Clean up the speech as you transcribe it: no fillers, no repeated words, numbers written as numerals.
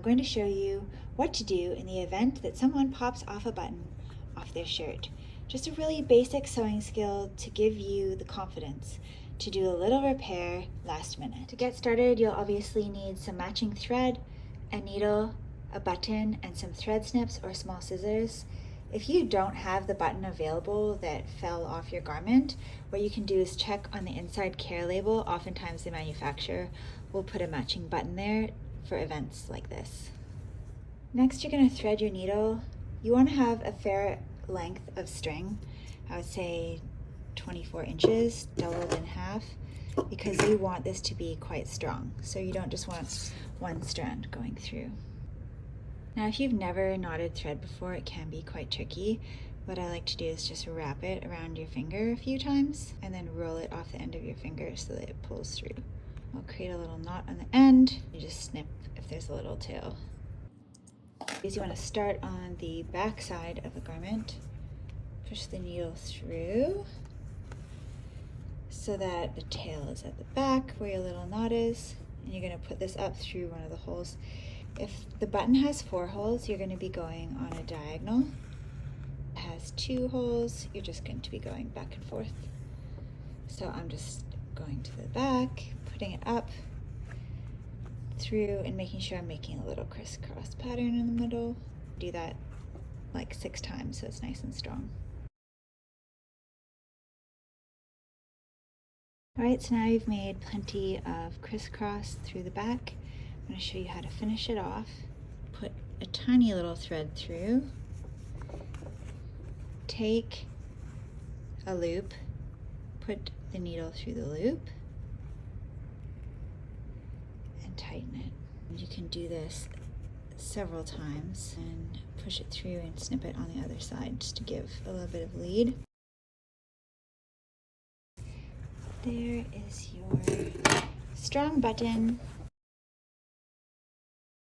going to show you what to do in the event that someone pops off a button off their shirt. Just a really basic sewing skill to give you the confidence to do a little repair last minute. To get started, you'll obviously need some matching thread, a needle, a button, and some thread snips or small scissors. If you don't have the button available that fell off your garment, what you can do is check on the inside care label. Oftentimes the manufacturer will put a matching button there for events like this. Next, you're going to thread your needle. You want to have a fair length of string. I would say 24 inches, doubled in half, because you want this to be quite strong. So you don't just want one strand going through. Now, if you've never knotted thread before, it can be quite tricky. What I like to do is just wrap it around your finger a few times and then roll it off the end of your finger so that it pulls through. I'll create a little knot on the end. You just snip if there's a little tail. You want to start on the back side of the garment. Push the needle through so that the tail is at the back where your little knot is, and you're going to put this up through one of the holes. If the button has 4 holes, you're going to be going on a diagonal. If it has 2 holes, you're just going to be going back and forth. So I'm just going to the back, putting it up through, and making sure I'm making a little crisscross pattern in the middle. Do that like 6 times so it's nice and strong. Alright, so now you've made plenty of crisscross through the back. I'm going to show you how to finish it off. Put a tiny little thread through. Take a loop, put the needle through the loop, and tighten it. And you can do this several times and push it through and snip it on the other side just to give a little bit of lead. There is your strong button.